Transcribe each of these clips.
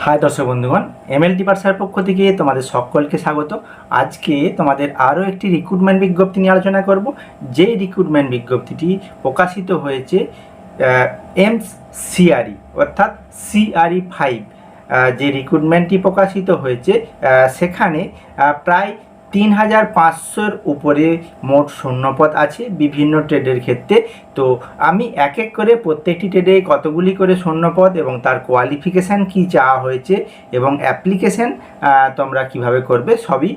High দর্শক বন্ধুগণ, MLT পাঠশালার পক্ষ থেকে তোমাদের সকলকে স্বাগত। আজকে তোমাদের আরও একটি রিক্রুটমেন্ট বিজ্ঞপ্তি নিয়ে আলোচনা করব। যে রিক্রুটমেন্ট বিজ্ঞপ্তিটি প্রকাশিত হয়েছে এমস সিআরই অর্থাৎ সিআরই 5, যে রিক্রুটমেন্টটি প্রকাশিত হয়েছে সেখানে প্রায় 3500-র উপরে মোট শূন্যপদ আছে বিভিন্ন ট্রেডের ক্ষেত্রে। তো আমি এক এক করে প্রত্যেকটি ট্রেডে কতগুলি করে শূন্যপদ এবং তার কোয়ালিফিকেশান কি চাওয়া হয়েছে এবং অ্যাপ্লিকেশান তোমরা কিভাবে করবে সবই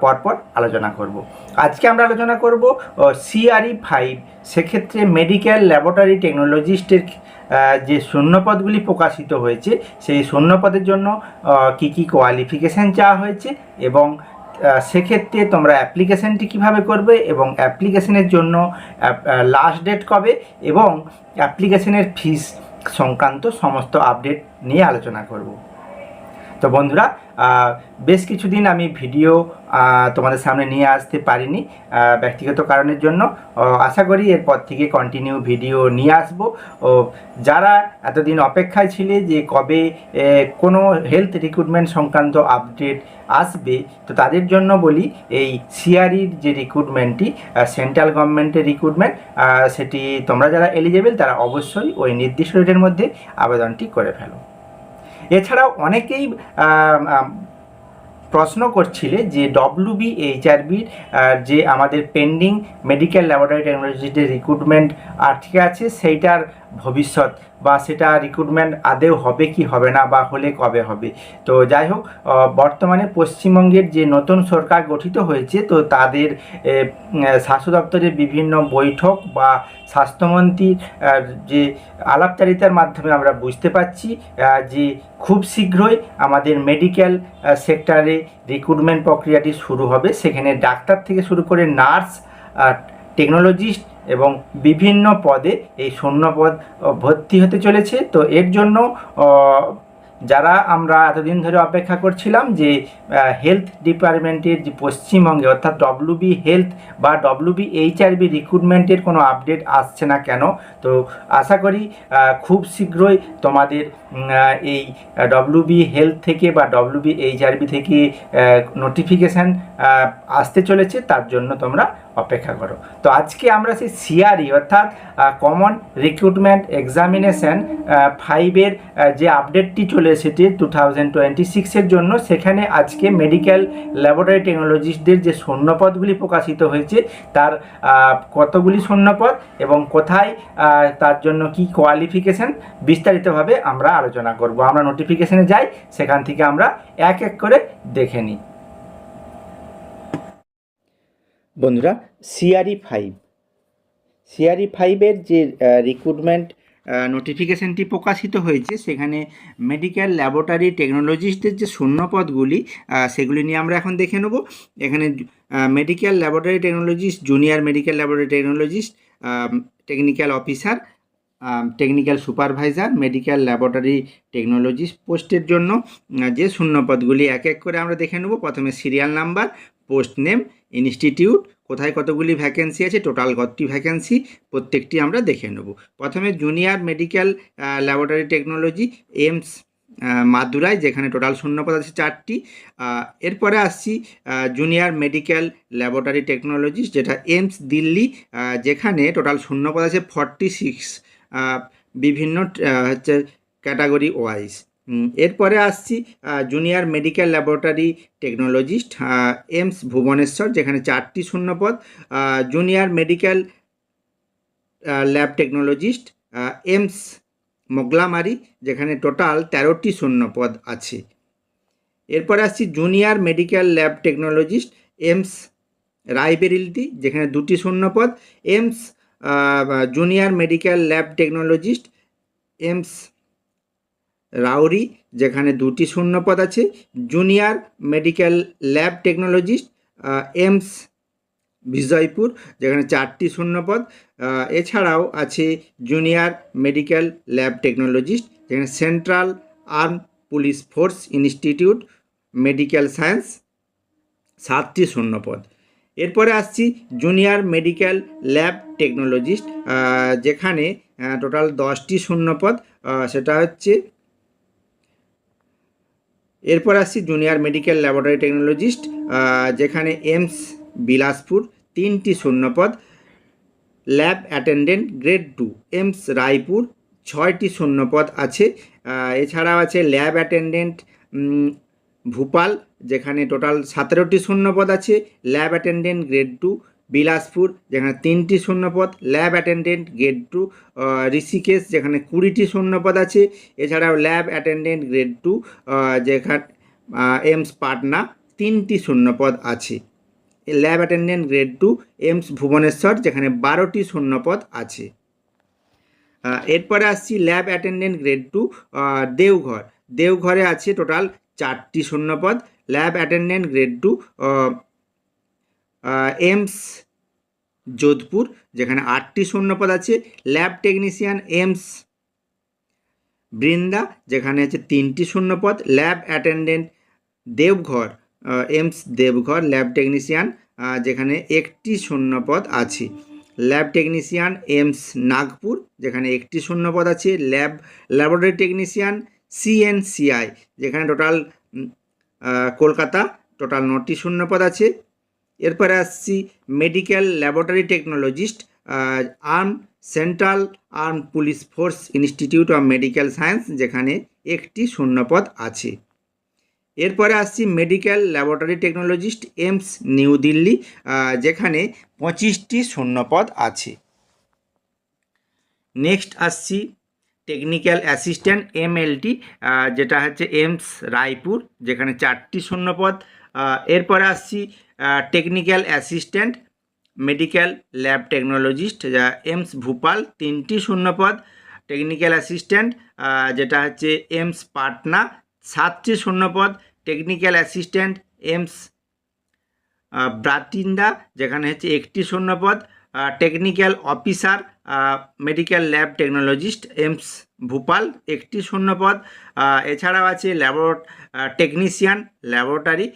পরপর আলোচনা করব। আজকে আমরা আলোচনা করব সিআরই 5, সেক্ষেত্রে মেডিকেল ল্যাবরেটরি টেকনোলজিস্টের যে শূন্যপদগুলি প্রকাশিত হয়েছে সেই শূন্যপদের জন্য কি কি কোয়ালিফিকেশান চাওয়া হয়েছে এবং সেক্ষেত্রে তোমরা অ্যাপ্লিকেশানটি কীভাবে করবে এবং অ্যাপ্লিকেশানের জন্য লাস্ট ডেট কবে এবং অ্যাপ্লিকেশানের ফিস সংক্রান্ত সমস্ত আপডেট নিয়ে আলোচনা করব। তো বন্ধুরা, বেশ কিছুদিন আমি ভিডিও তোমাদের সামনে নিয়ে আসতে পারিনি ব্যক্তিগত কারণের জন্য। আশা করি এরপর থেকে কন্টিনিউ ভিডিও নিয়ে আসব। যারা এতদিন অপেক্ষায় ছিলে যে কবে কোনো হেলথ রিক্রুটমেন্ট সংক্রান্ত আপডেট আসবে, তো তাদের জন্য বলি এই সিআরইর যে রিক্রুটমেন্টটি সেন্ট্রাল গভর্নমেন্টের রিক্রুটমেন্ট, সেটি তোমরা যারা এলিজেবল তারা অবশ্যই ওই নির্দিষ্ট ডেটের মধ্যে আবেদনটি করে ফেলো। এছাড়াও অনেকেই প্রশ্ন করছিলে যে WBHRBর যে আমাদের পেন্ডিং মেডিকেল ল্যাবরেটরি টেকনোলজির রিক্রুটমেন্ট আটকে আছে সেইটার ভবিষ্যৎ বা সেটা রিক্রুটমেন্ট আদেও হবে কি হবে না বা হলে কবে হবে। তো যাই হোক, বর্তমানে পশ্চিমবঙ্গের যে নতুন সরকার গঠিত হয়েছে, তো তাদের স্বাস্থ্য দপ্তরের বিভিন্ন বৈঠক বা স্বাস্থ্যমন্ত্রীর যে আলাপচারিতার মাধ্যমে আমরা বুঝতে পারছি যে খুব শীঘ্রই আমাদের মেডিকেল সেক্টরে রিক্রুটমেন্ট প্রক্রিয়াটি শুরু হবে। সেখানে ডাক্তার থেকে শুরু করে নার্স, টেকনোলজিস্ট এবং বিভিন্ন পদে এই শূন্যপদ ভর্তি হতে চলেছে। তো এর জন্য যারা আমরা এতদিন ধরে অপেক্ষা করছিলাম যে হেলথ ডিপার্টমেন্টের যে পশ্চিমবঙ্গে অর্থাৎ WB হেলথ বা WBHRB রিক্রুটমেন্টের কোনো আপডেট আসছে না কেন, তো আশা করি খুব শীঘ্রই তোমাদের এই WB হেলথ থেকে বা WBHRB থেকে নোটিফিকেশান আসতে চলেছে, তার জন্য তোমরা অপেক্ষা করো। তো আজকে আমরা সেই সিআরই অর্থাৎ কমন রিক্রুটমেন্ট এক্সামিনেশান 5-এর যে আপডেটটি চলে এসেছে 2026-এর জন্য, সেখানে আজকে মেডিকেল ল্যাবরেটরি টেকনোলজিস্টদের যে শূন্যপদগুলি প্রকাশিত হয়েছে তার কতগুলি শূন্যপদ এবং কোথায় তার জন্য কি কোয়ালিফিকেশান বিস্তারিতভাবে আমরা আলোচনা করব। আমরা নোটিফিকেশানে যাই, সেখান থেকে আমরা এক এক করে দেখে নিই। বন্ধুরা, সিআরই 5-এর যে রিক্রুটমেন্ট নোটিফিকেশানটি প্রকাশিত হয়েছে সেখানে মেডিকেল ল্যাবরেটরি টেকনোলজিস্টদের যে শূন্যপদগুলি সেগুলি নিয়ে আমরা এখন দেখে নেব। এখানে medical laboratory technologist, junior medical laboratory technologist, technical officer, technical supervisor, medical laboratory technologist পোস্টের জন্য যে শূন্যপদগুলি এক এক করে আমরা দেখে নেব। প্রথমে serial number, post name, institute, কোথায় কতগুলি ভ্যাকেন্সি আছে, টোটাল কতটি ভ্যাকেন্সি, প্রত্যেকটি আমরা দেখে নেব। প্রথমে junior medical laboratory technology AIIMS Madurai, যেখানে টোটাল শূন্যপদ আছে 4টি। এরপরে আসছি জুনিয়র মেডিকেল ল্যাবরেটরি টেকনোলজিস্ট, যেটা এমস দিল্লি, যেখানে টোটাল শূন্যপদ আছে 46 বিভিন্ন হচ্ছে ক্যাটাগরি ওয়াইজ। এরপরে আসছি junior medical laboratory technologist AIIMS Bhubaneswar, যেখানে 4টি শূন্যপদ। Junior medical lab technologist AIIMS Mangalagiri, যেখানে টোটাল 13টি শূন্যপদ আছে। এরপরে আসছি junior medical lab technologist AIIMS Raebareli, যেখানে 2টি শূন্যপদ। AIIMS junior medical lab technologist AIIMS রাউরি, যেখানে 2টি শূন্যপদ আছে। Junior medical lab technologist AIIMS Vijaypur, যেখানে 4টি শূন্যপদ। এছাড়াও আছে জুনিয়র মেডিকেল ল্যাব টেকনোলজিস্ট, যেখানে central arm police force institute medical science, 7টি শূন্যপদ। এরপরে আসছি জুনিয়র মেডিকেল ল্যাব টেকনোলজিস্ট, যেখানে টোটাল 10টি শূন্যপদ। সেটা হচ্ছে এরপর আসছি জুনিয়র মেডিকেল ল্যাবরেটরি টেকনোলজিস্ট, যেখানে এমস বিলাসপুর 3টি শূন্যপদ, lab attendant grade 2 AIIMS Raipur 6টি শূন্যপদ আছে। এছাড়াও আছে ল্যাব অ্যাটেন্ডেন্ট ভূপাল, যেখানে টোটাল 17টি শূন্যপদ আছে। ল্যাব অ্যাটেন্ডেন্ট গ্রেড 2 বিলাসপুর, যেখানে 3টি শূন্যপদ। ল্যাব অ্যাটেন্ডেন্ট গ্রেড 2 ঋষিকেশ, যেখানে 20টি শূন্যপদ আছে। এছাড়াও ল্যাব অ্যাটেন্ডেন্ট গ্রেড 2 যেখানে এমস পাটনা 3টি শূন্যপদ আছে। Lab attendant grade 2 AIIMS Bhubaneswar, যেখানে 12টি শূন্যপদ আছে। এরপরে আসছি ল্যাব অ্যাটেন্ডেন্ট গ্রেড 2 দেওঘর, দেওঘরে আছে টোটাল 4টি শূন্যপদ। Lab attendant grade 2 AIIMS Jodhpur, যেখানে 8টি শূন্যপদ আছে। ল্যাব টেকনিশিয়ান এমস বৃন্দা, যেখানে আছে 3টি শূন্যপদ। Lab attendant Deoghar AIIMS Deoghar lab technician, যেখানে 1টি শূন্যপদ আছে। ল্যাব টেকনিশিয়ান এমস নাগপুর, যেখানে 1টি শূন্যপদ আছে। ল্যাবরেটরি টেকনিশিয়ান সিএনসিআই, যেখানে টোটাল কলকাতা টোটাল 9টি শূন্যপদ আছে। এরপরে আসছি medical laboratory technologist, central arm police force institute of medical science, যেখানে 1টি শূন্যপদ আছে। এরপরে আসছি medical laboratory technologist AIIMS new Delhi, যেখানে 25টি শূন্যপদ আছে। নেক্সট আসছি টেকনিক্যাল অ্যাসিস্ট্যান্ট এমএলটি, যেটা হচ্ছে এমস রায়পুর, যেখানে 4টি শূন্যপদ। এরপরে আসছি technical assistant medical lab technologist, যা এমস ভূপাল 3টি শূন্যপদ। টেকনিক্যাল অ্যাসিস্ট্যান্ট যেটা হচ্ছে এমস পাটনা 7টি শূন্যপদ। টেকনিক্যাল অ্যাসিস্ট্যান্ট এমস ব্রাটিন্দা, যেখানে হচ্ছে 1টি শূন্যপদ। Technical officer medical lab technologist AIIMS Bhopal 1টি শূন্যপদ। এছাড়াও আছে টেকনিশিয়ান ল্যাবরেটরি,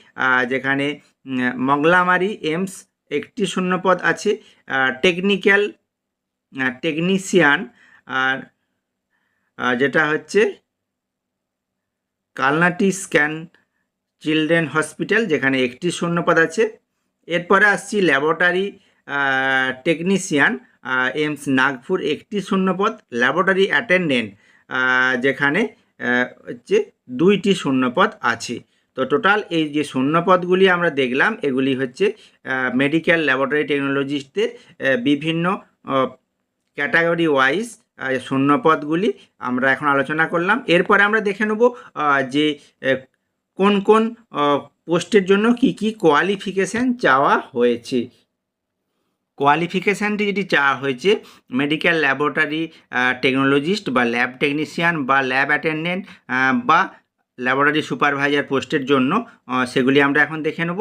যেখানে মগলামারি এমস 1টি শূন্যপদ আছে। টেকনিশিয়ান যেটা হচ্ছে কালনাটি স্ক্যান চিলড্রেন হসপিটাল, যেখানে 1টি শূন্যপদ আছে। এরপরে আসছি ল্যাবরেটরি টেকনিশিয়ান এমস নাগপুর 1টি শূন্যপদ। ল্যাবরেটরি অ্যাটেন্ডেন্ট, যেখানে হচ্ছে 2টি শূন্যপদ আছে। তো টোটাল এই যে শূন্যপদগুলি আমরা দেখলাম, এগুলি হচ্ছে মেডিকেল ল্যাবরেটরি টেকনোলজিস্টদের বিভিন্ন ক্যাটাগরি ওয়াইজ শূন্যপদগুলি আমরা এখন আলোচনা করলাম। এরপরে আমরা দেখে নেব যে কোন কোন পোস্টের জন্য কি কি কোয়ালিফিকেশান চাওয়া হয়েছে। কোয়ালিফিকেশানটি যেটি চাওয়া হয়েছে মেডিকেল ল্যাবরেটরি টেকনোলজিস্ট বা ল্যাব টেকনিশিয়ান বা ল্যাব অ্যাটেন্ডেন্ট বা ল্যাবরেটরি সুপারভাইজার পোস্টের জন্য, সেগুলি আমরা এখন দেখে নেব।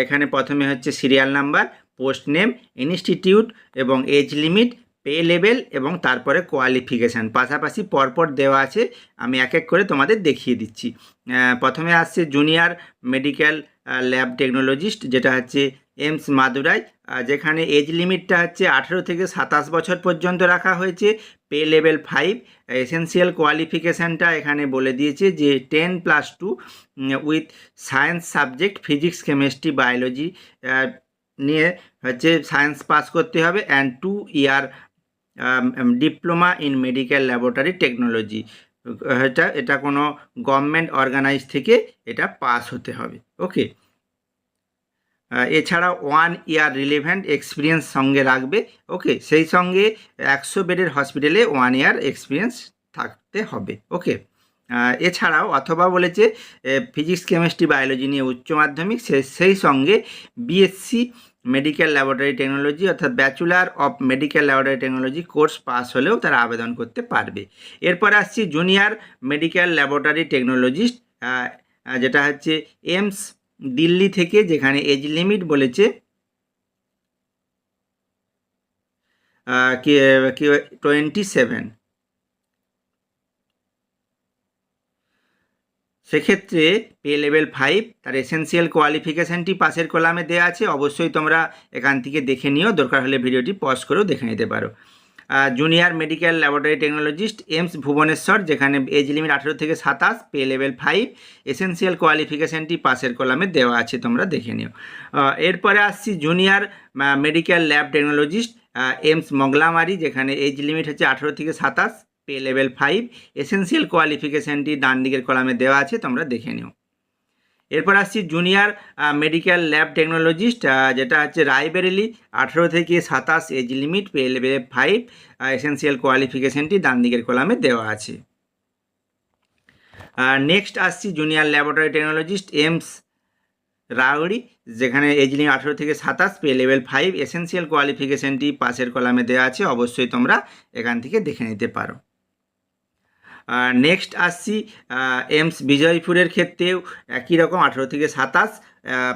এখানে প্রথমে হচ্ছে serial number, post name, institute এবং এজ লিমিট, পে লেভেল এবং তারপরে কোয়ালিফিকেশান পাশাপাশি পরপর দেওয়া আছে। আমি এক এক করে তোমাদের দেখিয়ে দিচ্ছি। প্রথমে আসছে জুনিয়র মেডিকেল ল্যাব টেকনোলজিস্ট, যেটা হচ্ছে এমস মাদুরাই, যেখানে এজ লিমিটটা হচ্ছে 18 থেকে 27 বছর পর্যন্ত রাখা হয়েছে। Pay level 5। এসেন্সিয়াল কোয়ালিফিকেশানটা এখানে বলে দিয়েছে যে 10+2 with science subject physics chemistry biology নিয়ে হচ্ছে সায়েন্স পাস করতে হবে, and 2 year diploma in medical laboratory technology. এটা কোনো গভর্নমেন্ট অর্গানাইজ থেকে এটা পাস হতে হবে। ওকে, এছাড়া 1 ইয়ার রিলেভেন্ট এক্সপিরিয়েন্স সঙ্গে রাখবে। ওকে, সেই সঙ্গে 100 বেডের হসপিটালে 1 ইয়ার এক্সপিরিয়েন্স থাকতে হবে। ওকে, এছাড়াও অথবা বলেছে ফিজিক্স কেমিস্ট্রি বায়োলজি নিয়ে উচ্চ মাধ্যমিক, সেই সঙ্গে বিএসসি মেডিকেল ল্যাবরেটরি টেকনোলজি অর্থাৎ bachelor of medical laboratory technology course pass হলেও তারা আবেদন করতে পারবে। এরপর আসছি জুনিয়র মেডিকেল ল্যাবরেটরি টেকনোলজিস্ট, যেটা হচ্ছে এমস দিল্লি থেকে, যেখানে এজ লিমিট বলেছে 27। সেক্ষেত্রে পে লেভেল 5, তার এসেন্সিয়াল কোয়ালিফিকেশানটি পাশের কলামে দেওয়া আছে। অবশ্যই তোমরা এখান থেকে দেখে নিও, দরকার হলে ভিডিওটি পজ করেও দেখে নিতে পারো। Junior medical laboratory technologist AIIMS Bhubaneswar, যেখানে এজ লিমিট 18 থেকে 27, পে লেভেল 5, এসেন্সিয়াল কোয়ালিফিকেশানটি পাশের কলামে দেওয়া আছে, তোমরা দেখে নিও। এরপরে আসছি junior medical lab technologist AIIMS Mangalagiri, যেখানে এজ লিমিট হচ্ছে 18 থেকে 27, পে লেভেল 5, এসেন্সিয়াল কোয়ালিফিকেশানটি ডান দিকের কলামে দেওয়া আছে, তোমরা দেখে নিও। এরপর আসছি জুনিয়র মেডিকেল ল্যাব টেকনোলজিস্ট, যেটা হচ্ছে রায়বেরেলি, 18 থেকে 27 age limit, pay level 5, essential কোয়ালিফিকেশানটি ডান দিকের কলামে দেওয়া আছে। নেক্সট আসছি জুনিয়র ল্যাবরেটরি টেকনোলজিস্ট এমস রাউড়ি, যেখানে এজ লিমিট 18 থেকে 27, পে লেভেল 5, এসেন্সিয়াল কোয়ালিফিকেশানটি পাশের কলামে দেওয়া আছে, অবশ্যই তোমরা এখান থেকে দেখে নিতে পারো। নেক্সট আসছি এমস বিজয়পুরের ক্ষেত্রেও একই রকম 18 থেকে 27,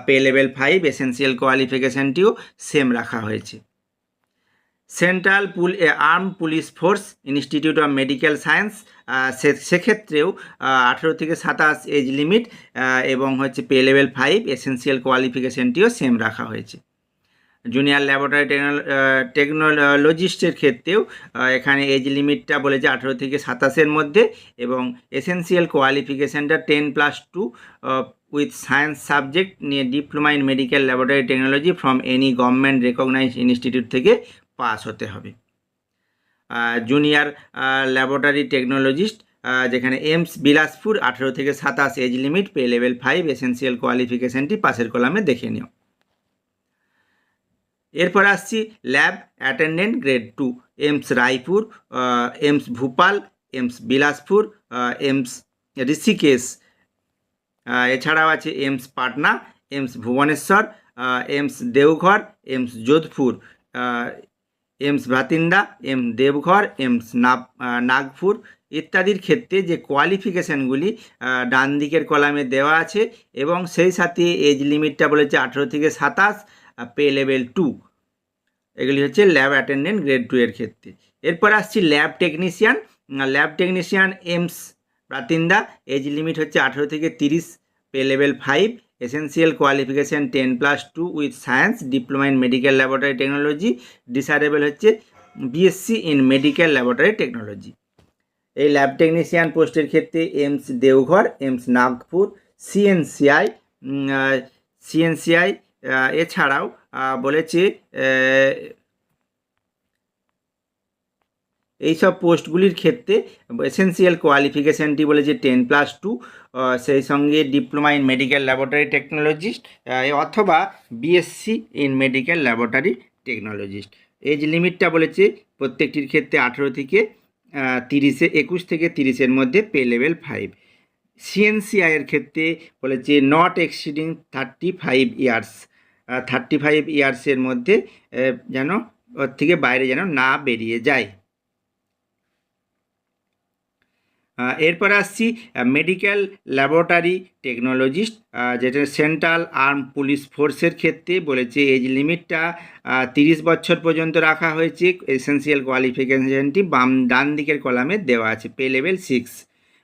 পে লেভেল 5, এসেন্সিয়াল কোয়ালিফিকেশানটিও সেম রাখা হয়েছে। Central arm police force institute of medical science, সেক্ষেত্রেও 18 থেকে 27 এজ লিমিট এবং হচ্ছে পে লেভেল 5, এসেন্সিয়াল কোয়ালিফিকেশানটিও সেম রাখা হয়েছে। জুনিয়র ল্যাবরেটরি টেকনোলজিস্টের ক্ষেত্রেও এখানে এজ লিমিটটা বলেছে 18 থেকে 27-এর মধ্যে, এবং এসেন্সিয়াল কোয়ালিফিকেশানটা 10+2 উইথ সায়েন্স সাবজেক্ট নিয়ে diploma in medical laboratory technology from any government recognised institute থেকে পাস হতে হবে। জুনিয়র ল্যাবরেটরি টেকনোলজিস্ট, যেখানে এমস বিলাসপুর, 18 থেকে 27 age limit, pay level 5, essential কোয়ালিফিকেশানটি পাশের কলামে দেখে নিও। এরপর আসছি lab attendant grade 2 AIIMS Raipur, AIIMS Bhopal, AIIMS Bilaspur, AIIMS Rishikesh, এছাড়াও আছে AIIMS Patna, AIIMS Bhubaneswar, AIIMS Deoghar, AIIMS Jodhpur, aims Bathinda, aims দেবঘর, aims Nagpur ইত্যাদির ক্ষেত্রে যে কোয়ালিফিকেশানগুলি ডান দিকের কলামে দেওয়া আছে, এবং সেই সাথে এজ লিমিটটা বলেছে 18 থেকে 27, পে লেভেল 2, এগুলি হচ্ছে ল্যাব অ্যাটেন্ডেন্ট গ্রেড 2 এর ক্ষেত্রে। এরপর আসছি lab technician AIIMS Bathinda, age limit হচ্ছে 18 থেকে 30, pay level 5, essential qualification 10+2 with science, diploma in medical laboratory technology, desirable হচ্ছে BSc in medical laboratory technology. এই ল্যাব টেকনিশিয়ান পোস্টের ক্ষেত্রে AIIMS Deoghar, AIIMS Nagpur, CNCI এছাড়াও বলেছে এইসব পোস্টগুলির ক্ষেত্রে এসেন্সিয়াল কোয়ালিফিকেশানটি বলেছে 10+2, সেই সঙ্গে diploma in medical laboratory technologist অথবা BSc in medical laboratory technologist. Age লিমিটটা বলেছে প্রত্যেকটির ক্ষেত্রে 18 থেকে 21 থেকে 30-এর মধ্যে, পে লেভেল 5। সিএনসিআইয়ের ক্ষেত্রে বলেছে নট এক্সিডিং 35 ইয়ার্স, 35 ইয়ার্সের মধ্যে যেন ওর থেকে বাইরে যেন না বেরিয়ে যায়। এরপর আসছি মেডিকেল ল্যাবরেটরি টেকনোলজিস্ট, যেটা সেন্ট্রাল আর্ম পুলিশ ফোর্সের ক্ষেত্রে বলেছে এজ লিমিটটা 30 বছর পর্যন্ত রাখা হয়েছে, এসেন্সিয়াল কোয়ালিফিকেশানটি ডান দিকের কলামে দেওয়া আছে, পে লেভেল 6,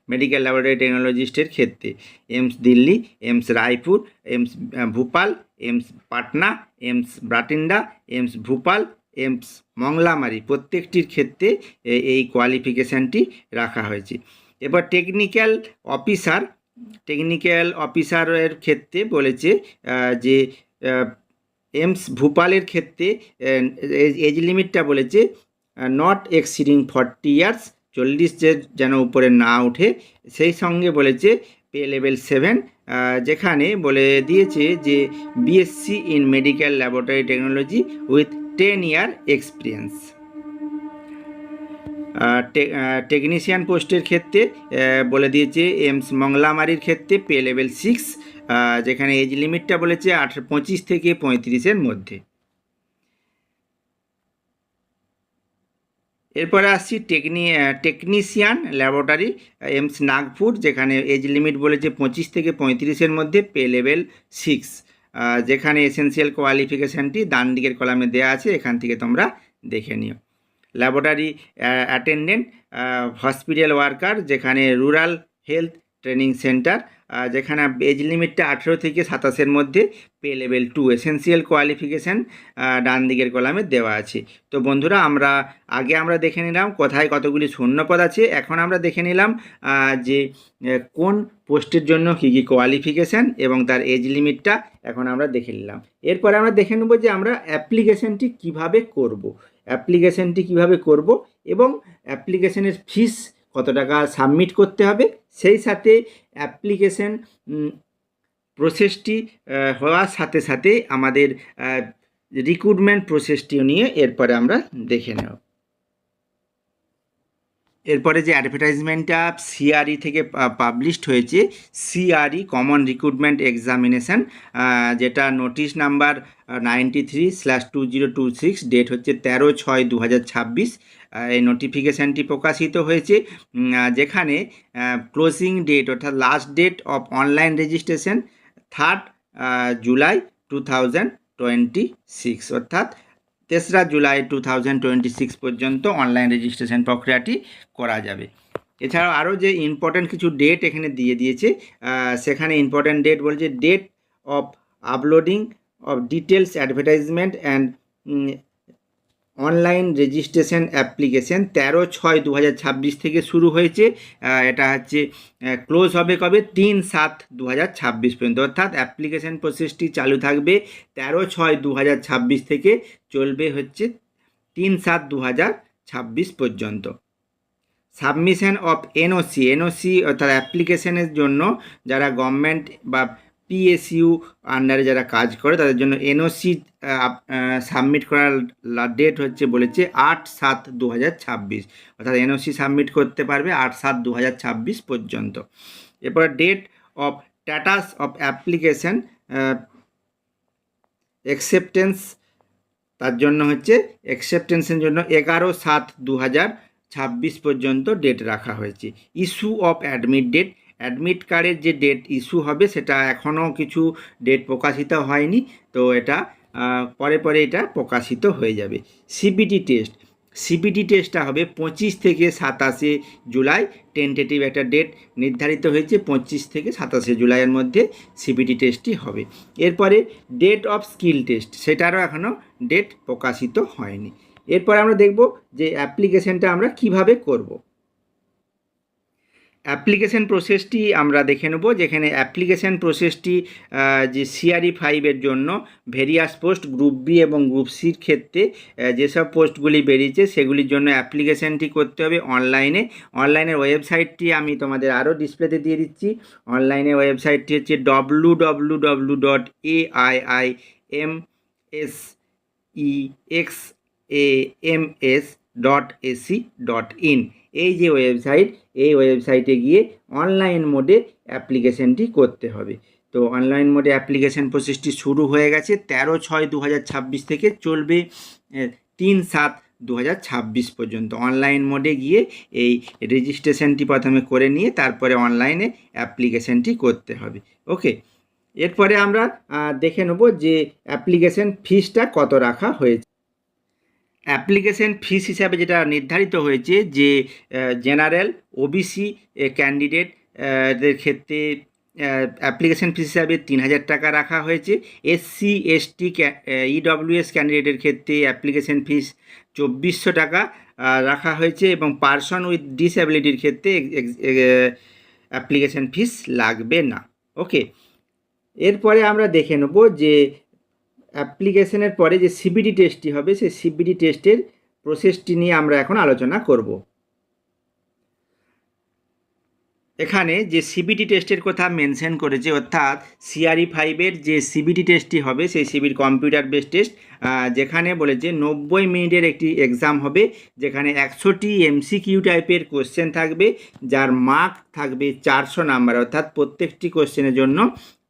মেডিকেল ল্যাবরেটরি টেকনোলজিস্টের ক্ষেত্রে AIIMS Delhi, AIIMS Raipur, AIIMS Bhopal, AIIMS Patna, AIIMS Bathinda, AIIMS Bhopal, AIIMS Mangalagiri প্রত্যেকটির ক্ষেত্রে এই কোয়ালিফিকেশানটি রাখা হয়েছে। এবার টেকনিক্যাল অফিসারের ক্ষেত্রে বলেছে যে এমস ভূপালের ক্ষেত্রে এজ লিমিটটা বলেছে নট এক্সিডিং 40 ইয়ার্স, 40 যেন উপরে না ওঠে, সেই সঙ্গে বলেছে পে লেভেল 7, যেখানে বলে দিয়েছে যে BSc in medical laboratory technology with 10 year experience. Technician পোস্টের ক্ষেত্রে বলে দিয়েছে এমস মংলামারির ক্ষেত্রে পে লেভেল 6, যেখানে এজ লিমিটটা বলেছে 25 থেকে 35-এর মধ্যে। এরপরে আসছি টেকনিশিয়ান ল্যাবরেটরি এমস নাগপুর, যেখানে এজ লিমিট বলেছে 25 থেকে 35-এর মধ্যে, পে লেভেল 6, যেখানে এসেন্সিয়াল কোয়ালিফিকেশানটি ডান দিকের কলামে দেওয়া আছে, এখান থেকে তোমরা দেখে নিও। ল্যাবরেটরি অ্যাটেন্ডেন্ট হসপিটাল ওয়ার্কার, যেখানে রুরাল হেলথ ট্রেনিং সেন্টার, যেখানে এজ লিমিটটা 18 থেকে 27-এর মধ্যে, পে লেভেল 2, এসেন্সিয়াল কোয়ালিফিকেশান ডান দিকের কলামে দেওয়া আছে। তো বন্ধুরা আমরা দেখে নিলাম কোথায় কতগুলি শূন্যপদ আছে। এখন আমরা দেখে নিলাম যে কোন পোস্টের জন্য কী কী কোয়ালিফিকেশান এবং তার এজ লিমিটটা এখন আমরা দেখে নিলাম। এরপরে আমরা দেখে নেব যে আমরা অ্যাপ্লিকেশানটি কীভাবে করব এবং অ্যাপ্লিকেশানের ফিস কত টাকা সাবমিট করতে হবে, সেই সাথে অ্যাপ্লিকেশন প্রসেসটি হওয়ার সাথে সাথে আমাদের রিক্রুটমেন্ট প্রসেসটিও নিয়ে এরপরে আমরা দেখে নেব। এরপরে যে অ্যাডভার্টাইজমেন্টটা সিআরই থেকে পাবলিশড হয়েছে, সিআরই কমন রিক্রুটমেন্ট এক্সামিনেশান, যেটা নোটিশ নাম্বার 93/2026, ডেট হচ্ছে 13/6/2026। এই নোটিফিকেশানটি প্রকাশিত হয়েছে, যেখানে ক্লোজিং ডেট অর্থাৎ last date of online registration 3 জুলাই 2026, অর্থাৎ 3রা জুলাই 2026 পর্যন্ত অনলাইন রেজিস্ট্রেশন প্রক্রিয়াটি করা যাবে। এছাড়াও আরও যে ইম্পর্ট্যান্ট কিছু ডেট এখানে দিয়ে দিয়েছে, সেখানে ইম্পর্ট্যান্ট ডেট বলছে date of uploading of details advertisement and online registration application 13/6/2026 থেকে শুরু হয়েছে। এটা হচ্ছে ক্লোজ হবে কবে, 3/7/2026 পর্যন্ত, অর্থাৎ অ্যাপ্লিকেশন প্রসেসটি চালু থাকবে 13/6/2026 থেকে, চলবে হচ্ছে 3/7/2026 পর্যন্ত। সাবমিশন অফ এনওসি অর্থাৎ অ্যাপ্লিকেশনের জন্য যারা গভর্নমেন্ট বা পিএসইউ আন্ডারে যারা কাজ করে তাদের জন্য এনওসি সাবমিট করার ডেট হচ্ছে বলেছে 8/7/2026, অর্থাৎ এনওসি সাবমিট করতে পারবে 8/7/2026 পর্যন্ত। এরপর date of status of application acceptance, তার জন্য হচ্ছে অ্যাকসেপ্টেন্সের জন্য 11/7/2026 পর্যন্ত ডেট রাখা হয়েছে। ইস্যু অফ অ্যাডমিট কার্ডের যে ডেট ইস্যু হবে সেটা এখনও কিছু ডেট প্রকাশিত হয়নি, তো এটা পরে এটা প্রকাশিত হয়ে যাবে। সিবিটি টেস্টটা হবে 25 থেকে 27 জুলাই, টেন্টেটিভ একটা ডেট নির্ধারিত হয়েছে, 25 থেকে 27 জুলাইয়ের মধ্যে সিবিটি টেস্টটি হবে। এরপরে ডেট অফ স্কিল টেস্ট, সেটারও এখনও ডেট প্রকাশিত হয়নি। এরপর আমরা দেখব যে অ্যাপ্লিকেশনটা আমরা কিভাবে করব। অ্যাপ্লিকেশন প্রসেসটি আমরা দেখে নেব, যেখানে অ্যাপ্লিকেশন প্রসেসটি যে সিআরই 5-এর জন্য ভেরিয়াস পোস্ট গ্রুপ বি এবং গ্রুপ সির ক্ষেত্রে যেসব পোস্টগুলি বেরিয়েছে সেগুলির জন্য অ্যাপ্লিকেশনটি করতে হবে অনলাইনের ওয়েবসাইটটি আমি তোমাদের আরও ডিসপ্লেতে দিয়ে দিচ্ছি। অনলাইনের ওয়েবসাইটটি হচ্ছে www.aiimsexams.ac.in। এই যে এই ওয়েবসাইটে গিয়ে অনলাইন মোডে অ্যাপ্লিকেশনটি করতে হবে। তো অনলাইন মোডে অ্যাপ্লিকেশন প্রসেসটি শুরু হয়ে গেছে 13/6/2026 থেকে, চলবে 3/7/2026 পর্যন্ত। অনলাইন মোডে গিয়ে এই রেজিস্ট্রেশনটি প্রথমে করে নিয়ে তারপরে অনলাইনে অ্যাপ্লিকেশনটি করতে হবে। ওকে, এরপরে আমরা দেখে নেব যে অ্যাপ্লিকেশন ফিসটা কত রাখা হয়েছে। অ্যাপ্লিকেশন ফিস হিসাবে যেটা নির্ধারিত হয়েছে যে জেনারেল ওবিসি ক্যান্ডিডেটদের ক্ষেত্রে অ্যাপ্লিকেশন ফিস হিসাবে 3,000 টাকা রাখা হয়েছে। এসসি এসটি ইডব্লিউএস ক্যান্ডিডেটের ক্ষেত্রে অ্যাপ্লিকেশন ফিস 2,400 টাকা রাখা হয়েছে এবং পারসন উইথ ডিসএবিলিটির ক্ষেত্রে অ্যাপ্লিকেশন ফিস লাগবে না। ওকে, এরপরে আমরা দেখে নেব যে অ্যাপ্লিকেশনের পরে যে সিবিটি টেস্টটি হবে সেই সিবিটি টেস্টের প্রসেসটি নিয়ে আমরা এখন আলোচনা করব। এখানে যে সিবিটি টেস্টের কথা মেনশন করেছে, অর্থাৎ সিআরই 5-এর যে সিবিটি টেস্টটি হবে সেই সিবির কম্পিউটার বেস টেস্ট, যেখানে বলেছে 90 মিনিটের একটি এক্সাম হবে, যেখানে 100টি এমসিকিউ টাইপের কোশ্চেন থাকবে, যার মার্ক থাকবে 400 নাম্বার, অর্থাৎ প্রত্যেকটি কোশ্চেনের জন্য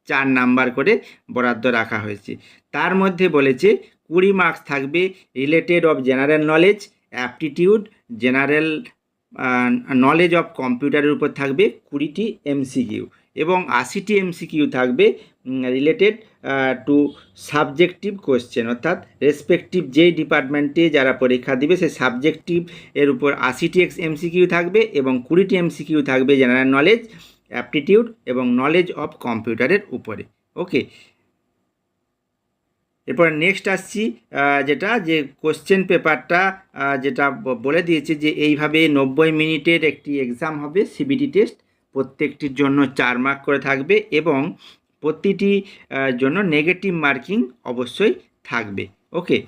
4 নাম্বার করে বরাদ্দ রাখা হয়েছে। তার মধ্যে বলেছে 20 মার্কস থাকবে related of general knowledge, aptitude, general knowledge of কম্পিউটারের উপর থাকবে 20টি এমসিকিউ এবং 80টি এমসিকিউ থাকবে রিলেটেড টু সাবজেক্টিভ কোশ্চেন, অর্থাৎ রেসপেক্টিভ যেই ডিপার্টমেন্টে যারা পরীক্ষা দিবে সেই সাবজেক্টিভ এর উপর 80টি এমসিকিউ থাকবে এবং 20টি এমসিকিউ থাকবে জেনারেল নলেজ, অ্যাপটিটিউড এবং নলেজ অফ কম্পিউটারের উপরে। ওকে, এরপর নেক্সট আসছি যেটা যে কোশ্চেন পেপারটা যেটা বলে দিয়েছে যে এইভাবে 90 মিনিটের একটি এক্সাম হবে সিবিটি টেস্ট, প্রত্যেকটির জন্য 4 মার্ক করে থাকবে এবং প্রতিটি জন্য নেগেটিভ মার্কিং অবশ্যই থাকবে। ওকে,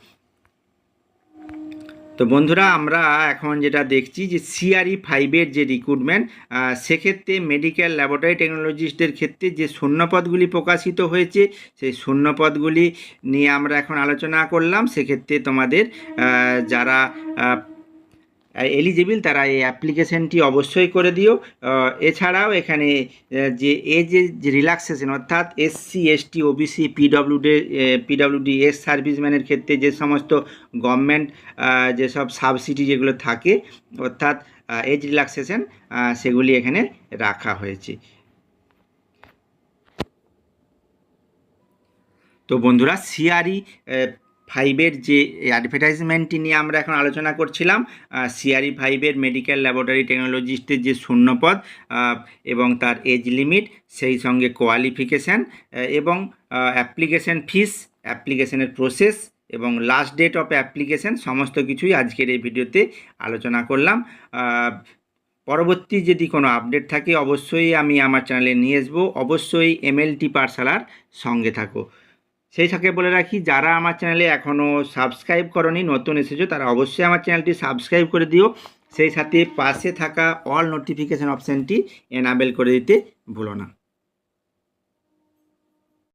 তো বন্ধুরা আমরা এখন যেটা দেখছি যে সিআরই 5-এর যে রিক্রুটমেন্ট, সেক্ষেত্রে মেডিকেল ল্যাবরেটরি টেকনোলজিস্টদের ক্ষেত্রে যে শূন্যপদগুলি প্রকাশিত হয়েছে সেই শূন্যপদগুলি নিয়ে আমরা এখন আলোচনা করলাম। সেক্ষেত্রে তোমাদের যারা এলিজিবল তারা এই অ্যাপ্লিকেশনটি অবশ্যই করে দিও। এছাড়াও এখানে যে যে রিল্যাক্সেশন অর্থাৎ SC ST OBC PWD ex সার্ভিসম্যানের ক্ষেত্রে যে সমস্ত গভর্নমেন্ট যেসব সাবসিডি যেগুলো থাকে অর্থাৎ এজ রিল্যাক্সেশন, সেগুলি এখানে রাখা হয়েছে। তো বন্ধুরা সিআরই 5-এর যে অ্যাডভার্টাইজমেন্টটি নিয়ে আমরা এখন আলোচনা করছিলাম, সিআরই 5-এর মেডিকেল ল্যাবরেটরি টেকনোলজিস্টের যে শূন্যপদ এবং তার এজ লিমিট, সেই সঙ্গে কোয়ালিফিকেশান এবং অ্যাপ্লিকেশন ফিস, অ্যাপ্লিকেশনের প্রসেস এবং লাস্ট ডেট অফ অ্যাপ্লিকেশন, সমস্ত কিছুই আজকের এই ভিডিওতে আলোচনা করলাম। পরবর্তী যদি কোনো আপডেট থাকে অবশ্যই আমি আমার চ্যানেলে নিয়ে আসবো। অবশ্যই এমএলটি পাঠশালার সঙ্গে থাকো। সেই সাথে বলে রাখি, যারা আমার চ্যানেলে এখনও সাবস্ক্রাইব করনি, নতুন এসেছো, তারা অবশ্যই আমার চ্যানেলটি সাবস্ক্রাইব করে দিও। সেই সাথে পাশে থাকা অল নোটিফিকেশান অপশানটি এনাবেল করে দিতে ভুলো না।